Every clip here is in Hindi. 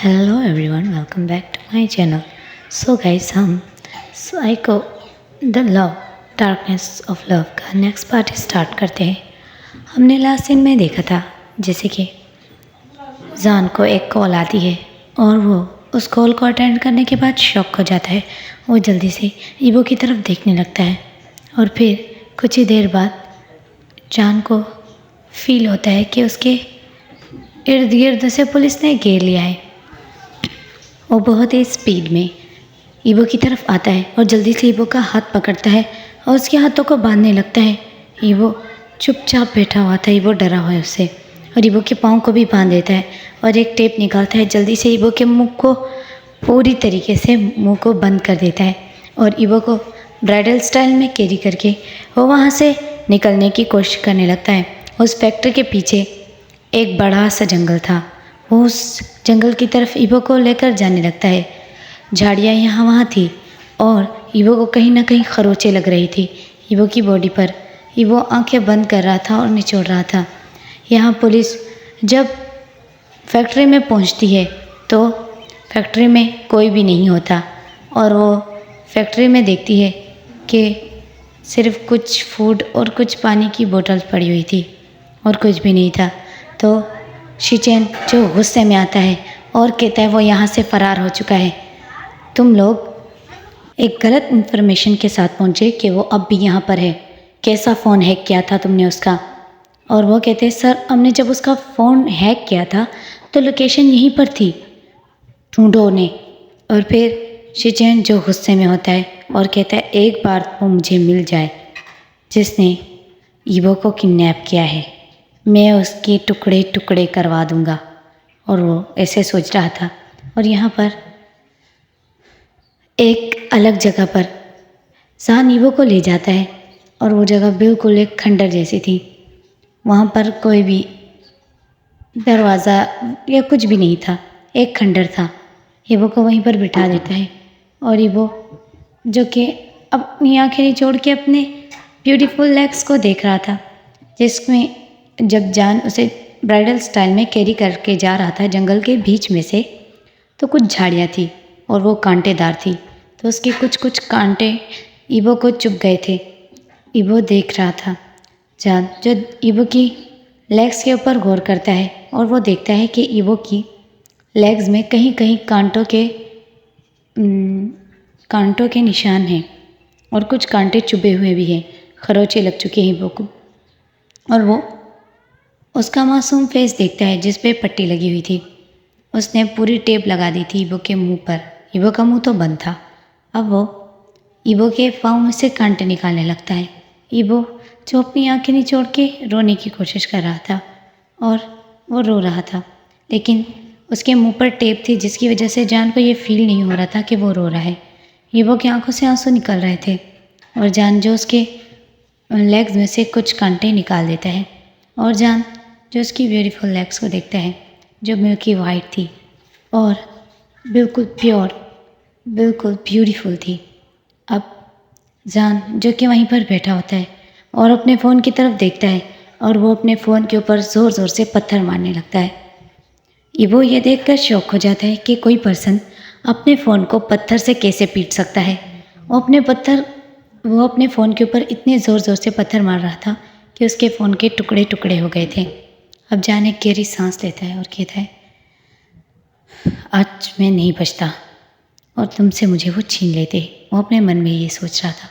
Hello everyone, welcome back to my channel. So guys, हम psycho the love darkness of love का नेक्स्ट पार्ट स्टार्ट करते हैं। हमने लास्ट सीन में देखा था जैसे कि जान को एक कॉल आती है और वो उस कॉल को अटेंड करने के बाद शॉक हो जाता है। वो जल्दी से ईवो की तरफ देखने लगता है और फिर कुछ ही देर बाद जान को फील होता है कि उसके इर्द गिर्द से पुलिस ने घेर लिया है। वो बहुत ही स्पीड में ईवो की तरफ आता है और जल्दी से ईवो का हाथ पकड़ता है और उसके हाथों को बांधने लगता है। ईवो चुपचाप बैठा हुआ था, ईवो डरा हुआ है उससे, और ईवो के पाँव को भी बांध देता है और एक टेप निकालता है। जल्दी से ईवो के मुंह को पूरी तरीके से मुंह को बंद कर देता है और ईवो को ब्राइडल स्टाइल में कैरी करके वो वहाँ से निकलने की कोशिश करने लगता है। उस फैक्ट्री के पीछे एक बड़ा सा जंगल था। वो उस जंगल की तरफ ईवो को लेकर जाने लगता है। झाड़ियाँ यहाँ वहाँ थी और ईवो को कहीं ना कहीं खरोंचें लग रही थी ईवो की बॉडी पर। ईवो आंखें बंद कर रहा था और निचोड़ रहा था। यहाँ पुलिस जब फैक्ट्री में पहुँचती है तो फैक्ट्री में कोई भी नहीं होता और वो फैक्ट्री में देखती है कि सिर्फ कुछ फूड और कुछ पानी की बोतल पड़ी हुई थी और कुछ भी नहीं था। तो शिचेन जो गुस्से में आता है और कहता है वो यहाँ से फ़रार हो चुका है। तुम लोग एक गलत इन्फॉर्मेशन के साथ पहुँचे कि वो अब भी यहाँ पर है। कैसा फ़ोन हैक किया था तुमने उसका? और वो कहते हैं सर, हमने जब उसका फ़ोन हैक किया था तो लोकेशन यहीं पर थी, ढूंढो उन्हें। और फिर शिचेन जो गुस्से में होता है और कहता है एक बार वो मुझे मिल जाए जिसने ईवो को किडनैप किया है, मैं उसके टुकड़े टुकड़े करवा दूंगा। और वो ऐसे सोच रहा था और यहाँ पर एक अलग जगह पर जान ईवो को ले जाता है और वो जगह बिल्कुल एक खंडर जैसी थी। वहाँ पर कोई भी दरवाज़ा या कुछ भी नहीं था, एक खंडर था। ईवो को वहीं पर बिठा देता है और ईवो जो कि अपनी आँखें निचोड़ के अपने ब्यूटीफुल लेग्स को देख रहा था, जिसमें जब जान उसे ब्राइडल स्टाइल में कैरी करके जा रहा था जंगल के बीच में से, तो कुछ झाड़ियाँ थी और वो कांटेदार थी, तो उसके कुछ कुछ कांटे ईवो को चुभ गए थे। ईवो देख रहा था। जान जो ईवो की लेग्स के ऊपर गौर करता है और वो देखता है कि ईवो की लेग्स में कहीं कहीं कांटों के निशान हैं और कुछ कांटे चुभे हुए भी हैं, खरोंचे लग चुके हैं ईवो को। और वो उसका मासूम फेस देखता है जिस पे पट्टी लगी हुई थी। उसने पूरी टेप लगा दी थी ईवो के मुंह पर। ईवो का मुंह तो बंद था। अब वो ईवो के पाँव में से कांटे निकालने लगता है। ईवो जो अपनी आंखें निचोड़ के रोने की कोशिश कर रहा था और वो रो रहा था, लेकिन उसके मुंह पर टेप थी जिसकी वजह से जान को ये फील नहीं हो रहा था कि वो रो रहा है। ईवो की आंखों से आंसू निकल रहे थे और जान जो उसके लेग्स में से कुछ कांटे निकाल देता है और जान जो उसकी ब्यूटीफुल लेग्स को देखता है जो मिल्की वाइट थी और बिल्कुल प्योर, बिल्कुल ब्यूटीफुल थी। अब जान जो कि वहीं पर बैठा होता है और अपने फ़ोन की तरफ देखता है और वो अपने फ़ोन के ऊपर ज़ोर ज़ोर से पत्थर मारने लगता है। ईवो ये देखकर शॉक हो जाता है कि कोई पर्सन अपने फ़ोन को पत्थर से कैसे पीट सकता है। वो अपने फ़ोन के ऊपर इतने ज़ोर ज़ोर से पत्थर मार रहा था कि उसके फ़ोन के टुकड़े टुकड़े हो गए थे। अब जान एक गहरी सांस लेता है और कहता है आज मैं नहीं बचता और तुमसे मुझे वो छीन लेते। वो अपने मन में ये सोच रहा था।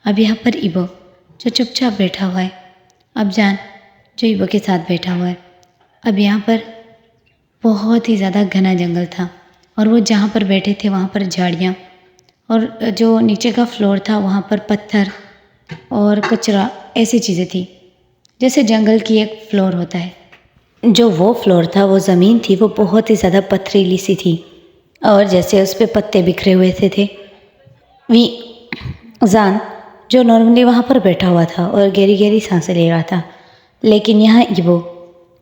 अब यहाँ पर ईवो जो चुपचाप बैठा हुआ है, अब जान जो ईवो के साथ बैठा हुआ है। अब यहाँ पर बहुत ही ज़्यादा घना जंगल था और वो जहाँ पर बैठे थे वहाँ पर झाड़ियाँ और जो नीचे का फ्लोर था वहाँ पर पत्थर और कचरा, ऐसी चीज़ें थी जैसे जंगल की एक फ्लोर होता है। जो वो फ्लोर था, वो ज़मीन थी, वो बहुत ही ज़्यादा पथरीली सी थी और जैसे उस पर पत्ते बिखरे हुए थे। वी जान जो नॉर्मली वहाँ पर बैठा हुआ था और गहरी गहरी सांसें ले रहा था, लेकिन यहाँ ईवो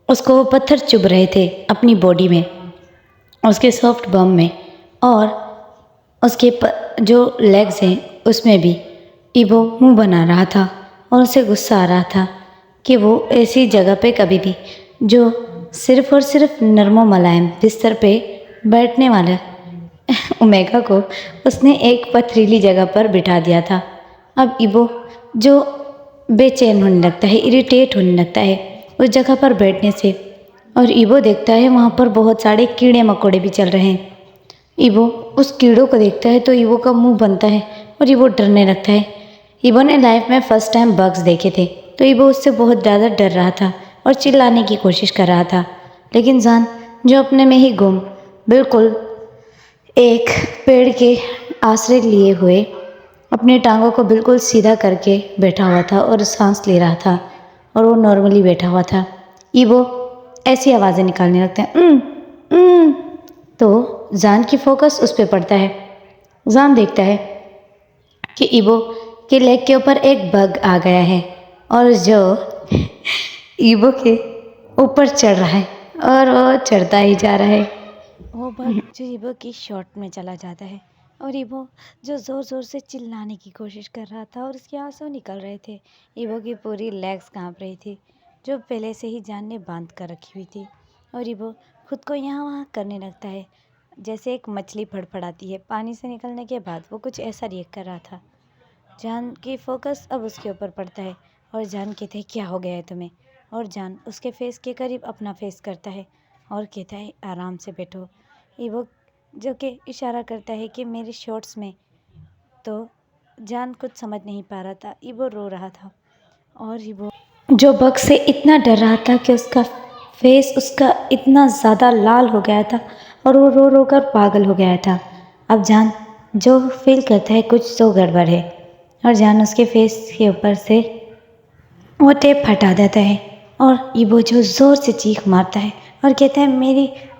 उसको वो पत्थर चुभ रहे थे अपनी बॉडी में, उसके सॉफ्ट बम में और उसके जो लेग्स हैं उसमें भी। ईवो मुंह बना रहा था और उसे गुस्सा आ रहा था कि वो ऐसी जगह पे कभी भी जो सिर्फ़ और सिर्फ नरमो मुलायम बिस्तर पे बैठने वाला ओमेगा को उसने एक पथरीली जगह पर बिठा दिया था। अब ईवो जो बेचैन होने लगता है, इरिटेट होने लगता है उस जगह पर बैठने से, और ईवो देखता है वहाँ पर बहुत सारे कीड़े मकोड़े भी चल रहे हैं। ईवो उस कीड़ों को देखता है तो ईवो का मुंह बनता है और ईवो डरने लगता है। ईवो ने लाइफ में फर्स्ट टाइम बग्स देखे थे तो ईवो उससे बहुत ज़्यादा डर रहा था और चिल्लाने की कोशिश कर रहा था, लेकिन जान जो अपने में ही गुम बिल्कुल एक पेड़ के आश्रय लिए हुए अपनी टांगों को बिल्कुल सीधा करके बैठा हुआ था और सांस ले रहा था, और वो नॉर्मली बैठा हुआ था। ईवो ऐसी आवाज़ें निकालने लगता है। तो जान की फोकस उस पर पड़ता है। जान देखता है कि ईवो के लेग के ऊपर एक बग आ गया है और जो ईवो के ऊपर चढ़ रहा है और वो चढ़ता ही जा रहा है। वो बग जो ईवो की शॉट में चला जाता है और ईवो जो ज़ोर ज़ोर से चिल्लाने की कोशिश कर रहा था और उसके आंसू निकल रहे थे। ईवो की पूरी लेग्स कांप रही थी जो पहले से ही जान ने बांध कर रखी हुई थी, और ईवो खुद को यहाँ वहाँ करने लगता है जैसे एक मछली फड़फड़ाती है पानी से निकलने के बाद। वो कुछ ऐसा रिएक्ट कर रहा था। जान की फोकस अब उसके ऊपर पड़ता है और जान कहते हैं क्या हो गया है तुम्हें, और जान उसके फेस के करीब अपना फेस करता है और कहता है आराम से बैठो। ईवो जो कि इशारा करता है कि मेरे शॉर्ट्स में, तो जान कुछ समझ नहीं पा रहा था। ईवो रो रहा था और ईवो जो बग से इतना डर रहा था कि उसका फेस उसका इतना ज़्यादा लाल हो गया था और वो रो रो कर पागल हो गया था। अब जान जो फील करता है कुछ तो गड़बड़ है, और जान उसके फेस के ऊपर से वो टेप हटा देता है और ईवो जो ज़ोर से चीख मारता है और कहता है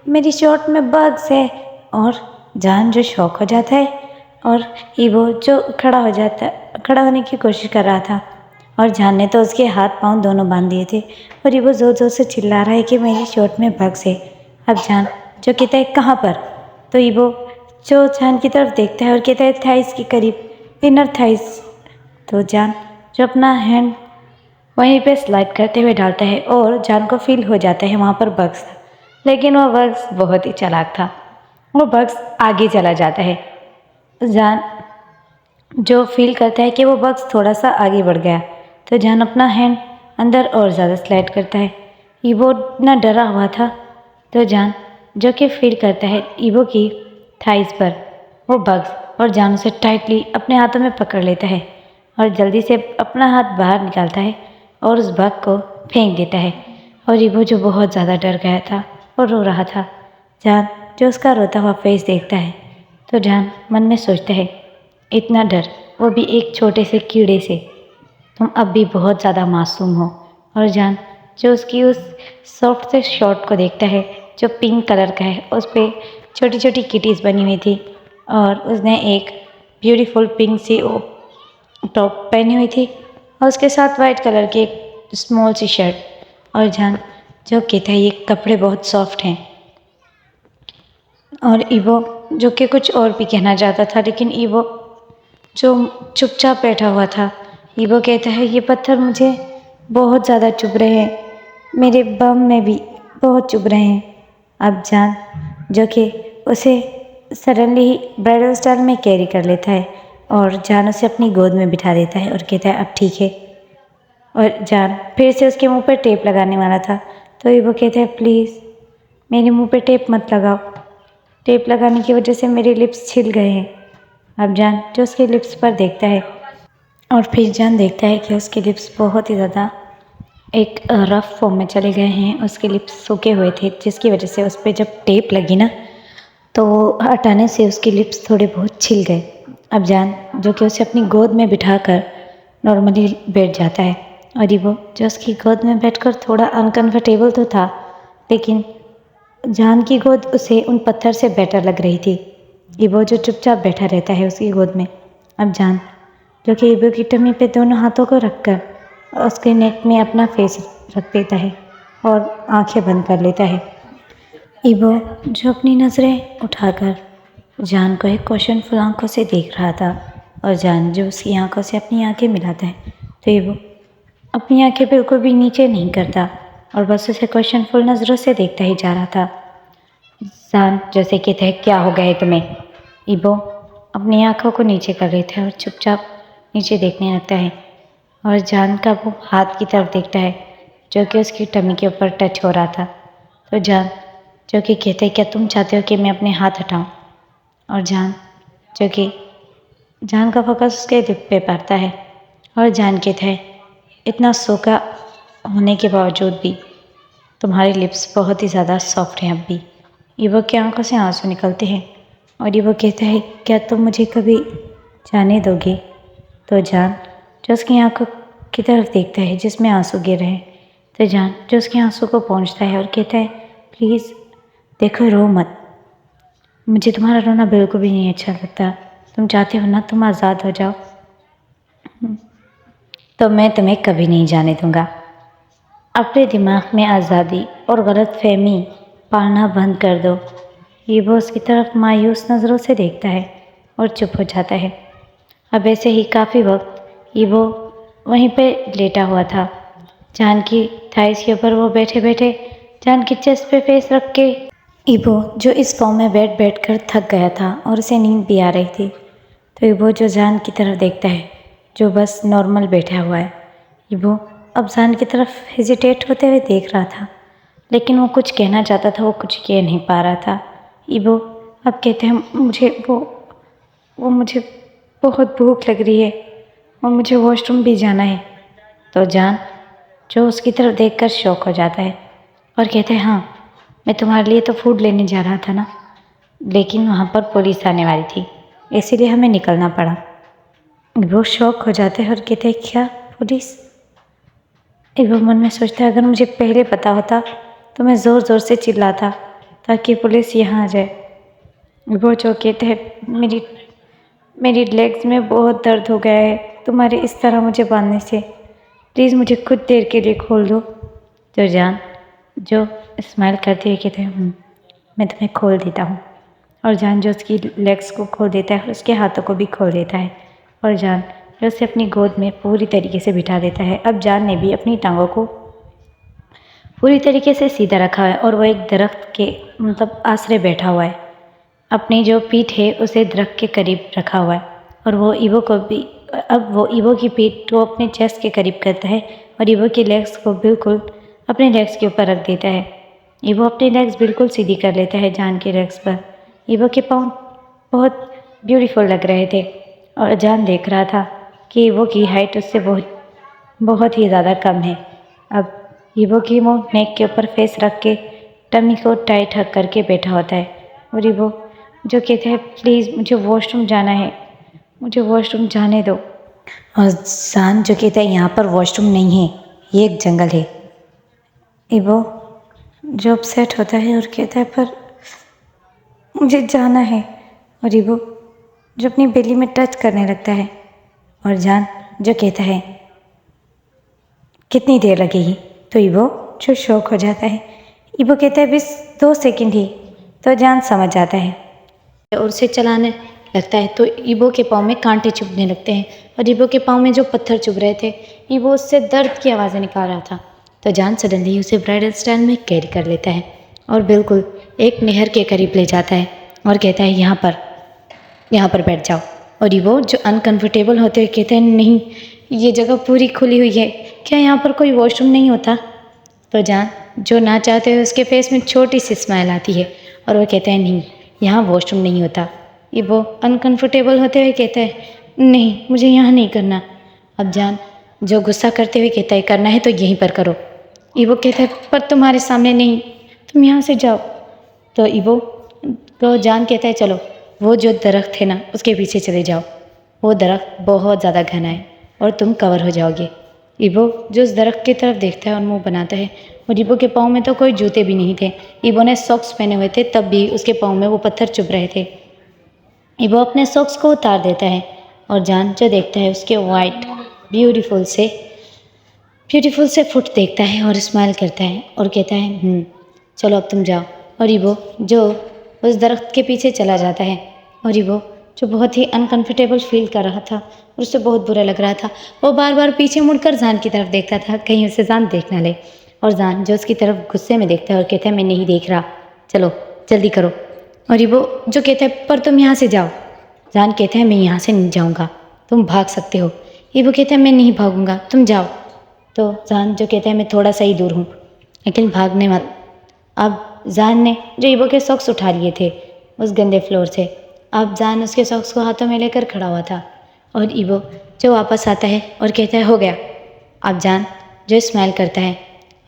मेरी शॉर्ट में बग्स है। और जान जो शॉक हो जाता है और ईवो जो खड़ा होने की कोशिश कर रहा था, और जान ने तो उसके हाथ पांव दोनों बांध दिए थे और ईवो ज़ोर ज़ोर से चिल्ला रहा है कि मेरी शॉर्ट में बग्स है। अब जान जो कहता है कहाँ पर, तो ईवो जो जान की तरफ देखता है और कहता है थाइस के करीब, इनर थाइस। तो जान जो अपना हैंड वहीं पे स्लाइड करते हुए डालता है और जान को फील हो जाता है वहाँ पर बग्स था, लेकिन वो बग्स बहुत ही चालाक था। वो बग्स आगे चला जाता है। जान जो फील करता है कि वो बग्स थोड़ा सा आगे बढ़ गया, तो जान अपना हैंड अंदर और ज़्यादा स्लाइड करता है। ईवो इतना डरा हुआ था, तो जान जो कि फील करता है ईवो की थाइस पर वो बग्स, और जान उसे टाइटली अपने हाथों में पकड़ लेता है और जल्दी से अपना हाथ बाहर निकालता है और उस बग को फेंक देता है। और ईवो जो बहुत ज़्यादा डर गया था और रो रहा था, जान जो उसका रोता हुआ फेस देखता है, तो जान मन में सोचता है इतना डर, वो भी एक छोटे से कीड़े से, तुम अब भी बहुत ज़्यादा मासूम हो। और जान जो उसकी उस सॉफ्ट से शॉर्ट को देखता है जो पिंक कलर का है, उस पर छोटी छोटी किटीज़ बनी हुई थी और उसने एक ब्यूटीफुल पिंक सी टॉप पहनी हुई थी और उसके साथ वाइट कलर की एक स्मॉल सी शर्ट। और जान जो कहता है ये कपड़े बहुत सॉफ्ट हैं, और ईवो जो कि कुछ और भी कहना चाहता था, लेकिन ईवो जो चुपचाप बैठा हुआ था। ईवो कहता है ये पत्थर मुझे बहुत ज़्यादा चुभ रहे हैं, मेरे बम में भी बहुत चुभ रहे हैं। अब जान जो कि उसे सडनली ही ब्राइडल स्टाइल में कैरी कर लेता है और जान उसे अपनी गोद में बिठा देता है और कहता है अब ठीक है। और जान फिर से उसके मुंह पर टेप लगाने वाला था, तो ईवो कहता है प्लीज़ मेरे मुंह पे टेप मत लगाओ, टेप लगाने की वजह से मेरे लिप्स छिल गए हैं। अब जान जो उसके लिप्स पर देखता है और फिर जान देखता है कि उसके लिप्स बहुत ही ज़्यादा एक रफ फॉर्म में चले गए हैं। उसके लिप्स सूखे हुए थे जिसकी वजह से उस पर जब टेप लगी ना, तो वो हटाने से उसके लिप्स थोड़े बहुत छिल गए। अब जान जो कि उसे अपनी गोद में बिठाकर नॉर्मली बैठ जाता है, और वो जो उसकी गोद में बैठकर थोड़ा अनकंफर्टेबल तो था, लेकिन जान की गोद उसे उन पत्थर से बेटर लग रही थी। ईवो जो चुपचाप बैठा रहता है उसकी गोद में। अब जान जो कि ईवो की टमी पे दोनों हाथों को रखकर उसके नेक में अपना फेस रख देता है और आंखें बंद कर लेता है। ईवो जो अपनी नज़रें उठाकर जान को एक क्वेश्चनफुल आंखों से देख रहा था, और जान जो उसकी आंखों से अपनी आंखें मिलाता है, तो ईवो अपनी आंखें बिल्कुल भी नीचे नहीं करता और बस उसे क्वेश्चनफुल नज़रों से देखता ही जा रहा था। जान जैसे कहते हैं क्या हो गया है तुम्हें। इबो अपनी आंखों को नीचे कर लेता है और चुपचाप नीचे देखने लगता है और जान का वो हाथ की तरफ देखता है जो कि उसकी टमी के ऊपर टच हो रहा था। तो जान जो कि कहते हैं क्या तुम चाहते हो कि मैं अपने हाथ हटाऊं। और जान जो कि जान का फोकस उसके लिप पे पड़ता है और जान कहता है इतना सूखा होने के बावजूद भी तुम्हारी लिप्स बहुत ही ज़्यादा सॉफ्ट हैं अब भी। इबो की आंखों से आंसू निकलते हैं और इबो कहता है क्या तुम मुझे कभी जाने दोगे। तो जान जो उसकी आंखों की तरफ देखता है जिसमें आंसू गिर रहे हैं। तो जान जो उसके आंसू को पोंछता है और कहता है प्लीज़ देखो रो मत, मुझे तुम्हारा रोना बिल्कुल भी नहीं अच्छा लगता। तुम चाहते हो ना तुम आज़ाद हो जाओ, तो मैं तुम्हें कभी नहीं जाने दूंगा। अपने दिमाग में आज़ादी और गलतफहमी पालना बंद कर दो। ये वो उसकी तरफ मायूस नज़रों से देखता है और चुप हो जाता है। अब ऐसे ही काफ़ी वक्त ये वो वहीं पे लेटा हुआ था। जान की थाइस के ऊपर वो बैठे बैठे जान की चेस्ट पे फेस रख के इबो जो इस फॉर्म में बैठ बैठ कर थक गया था और उसे नींद भी आ रही थी। तो इबो जो जान की तरफ देखता है जो बस नॉर्मल बैठा हुआ है। इबो अब जान की तरफ हेजिटेट होते हुए देख रहा था लेकिन वो कुछ कहना चाहता था, वो कुछ कह नहीं पा रहा था। इबो अब कहते हैं मुझे मुझे बहुत भूख लग रही है और मुझे वॉशरूम भी जाना है। तो जान जो उसकी तरफ देखकर शॉक हो जाता है और कहते हैं हाँ मैं तुम्हारे लिए तो फूड लेने जा रहा था ना, लेकिन वहाँ पर पुलिस आने वाली थी इसीलिए हमें निकलना पड़ा। वो शॉक हो जाते हैं और कहते हैं क्या पुलिस। वो मन में सोचता है अगर मुझे पहले पता होता तो मैं ज़ोर ज़ोर से चिल्लाता ताकि पुलिस यहाँ आ जाए। वो जो कहते हैं मेरी लेग्स में बहुत दर्द हो गया है तुम्हारे इस तरह मुझे बांधने से, प्लीज़ मुझे कुछ देर के लिए खोल दो। तो जान जो स्माइल करते हुए कहते हैं मैं तुम्हें खोल देता हूँ। और जान जो उसकी लेग्स को खोल देता है उसके हाथों को भी खोल देता है और जान जो उसे अपनी गोद में पूरी तरीके से बिठा देता है। अब जान ने भी अपनी टांगों को पूरी तरीके से सीधा रखा है और वो एक दरख्त के मतलब आसरे बैठा हुआ है। अपनी जो पीठ है उसे दरख्त के करीब रखा हुआ है और वो ईवो को भी अब वो ईवो की पीठ को अपने चेस्ट के करीब करता है और ईवो की लेग्स को बिल्कुल अपने लेग्स के ऊपर रख देता है। ईवो अपनी लेग्स बिल्कुल सीधी कर लेता है जान की लेग्स पर। ईवो के पाँव बहुत ब्यूटीफुल लग रहे थे और जान देख रहा था कि ईवो की हाइट उससे बहुत ही ज़्यादा कम है। अब ईवो की मुँह नेक के ऊपर फेस रख के टमी को टाइट हक करके बैठा होता है और ईवो जो कहते हैं प्लीज़ मुझे वॉशरूम जाना है, मुझे वॉशरूम जाने दो। और जान जो कहता है यहाँ पर वॉशरूम नहीं है, ये एक जंगल है। ईवो जो अपसेट होता है और कहता है पर मुझे जाना है। और ईवो जो अपनी बेली में टच करने लगता है और जान जो कहता है कितनी देर लगेगी। तो ईवो जो शौक हो जाता है, ईवो कहता है बस 2 सेकंड ही। तो जान समझ जाता है और उसे चलाने लगता है। तो ईवो के पाँव में कांटे चुभने लगते हैं और ईवो के पाँव में जो पत्थर चुभ रहे थे ईवो उससे दर्द की आवाज़ें निकाल रहा था। तो जान सडनली उसे ब्राइडल स्टाइल में कैरी कर लेता है और बिल्कुल एक नहर के करीब ले जाता है और कहता है यहाँ पर बैठ जाओ। और ईवो जो अनकंफर्टेबल होते हुए कहते हैं नहीं ये जगह पूरी खुली हुई है, क्या यहाँ पर कोई वॉशरूम नहीं होता। तो जान जो ना चाहते हुए उसके फेस में छोटी सी स्माइल आती है और वो कहता है नहीं यहाँ वॉशरूम नहीं होता। ईवो अनकंफर्टेबल होते हुए कहता है नहीं मुझे यहाँ नहीं करना। अब जान जो गुस्सा करते हुए कहता है करना है तो यहीं पर करो। ईवो कहता है पर तुम्हारे सामने नहीं, तुम यहाँ से जाओ। तो ईवो को जान कहता है चलो वो जो दरख्त है ना उसके पीछे चले जाओ, वो दरख्त बहुत ज़्यादा घना है और तुम कवर हो जाओगे। ईवो जो उस दरख्त की तरफ देखता है और मुंह बनाता है और ईवो के पाँव में तो कोई जूते भी नहीं थे। ईवो ने सॉक्स पहने हुए थे तब भी उसके पाँव में वो पत्थर चुभ रहे थे। ईवो अपने सॉक्स को उतार देता है और जान जो देखता है उसके वाइट ब्यूटीफुल से फुट देखता है और स्माइल करता है और कहता है चलो अब तुम जाओ। और ईवो जो उस दरख्त के पीछे चला जाता है और ईवो जो बहुत ही अनकंफर्टेबल फील कर रहा था और उससे बहुत बुरा लग रहा था, वो बार बार पीछे मुड़कर जान की तरफ देखता था कहीं उसे जान देख ना ले। और जान जो उसकी तरफ गुस्से में देखता है और कहता है मैं नहीं देख रहा, चलो जल्दी करो। और ईबो जो कहता है पर तुम यहाँ से जाओ। जान कहता है मैं यहाँ से नहीं जाऊँगा, तुम भाग सकते हो। ईबो कहता है मैं नहीं भागूंगा, तुम जाओ। तो जान जो कहता है मैं थोड़ा सा ही दूर हूँ, लेकिन भागने मत। अब जान ने जो ईबो के सॉक्स उठा लिए थे उस गंदे फ्लोर से, अब जान उसके सॉक्स को हाथों में लेकर खड़ा हुआ था। और ईबो जो वापस आता है और कहता है हो गया। अब जान जो स्माइल करता है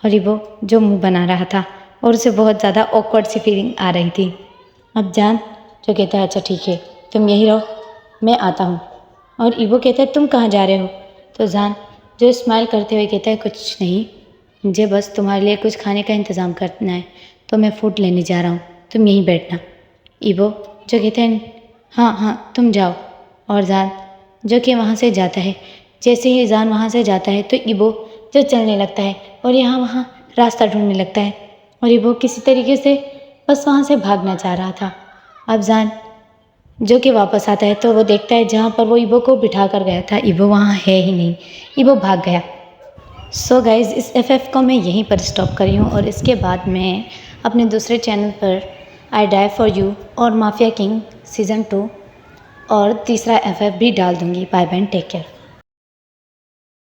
और ईबो जो मुंह बना रहा था और उसे बहुत ज़्यादा ऑकवर्ड सी फीलिंग आ रही थी। अब जान जो कहता है अच्छा ठीक है तुम यहीं रहो, मैं आता हूँ। और ईबो कहता है तुम कहाँ जा रहे हो? तो जान जो स्माइल करते हुए कहता है कुछ नहीं, मुझे बस तुम्हारे लिए कुछ खाने का इंतज़ाम करना है, तो मैं फूड लेने जा रहा हूँ, तुम यहीं बैठना। ईबो जो कहते हैं हाँ हाँ तुम जाओ। और जान जो कि वहाँ से जाता है। जैसे ही जान वहाँ से जाता है तो ईबो जो चलने लगता है और यहाँ वहाँ रास्ता ढूंढने लगता है। और ईबो किसी तरीके से बस वहाँ से भागना चाह रहा था। अब जान जो कि वापस आता है तो वो देखता है जहाँ पर वो ईबो को बिठा कर गया था ईबो वहाँ है ही नहीं, ईबो भाग गया। सो गाइज़ इस एफएफ को मैं यहीं पर स्टॉप करी हूँ और इसके बाद मैं अपने दूसरे चैनल पर आई डाई फॉर यू और माफिया किंग सीज़न 2 और तीसरा एफएफ भी डाल दूँगी। Bye bye, take care.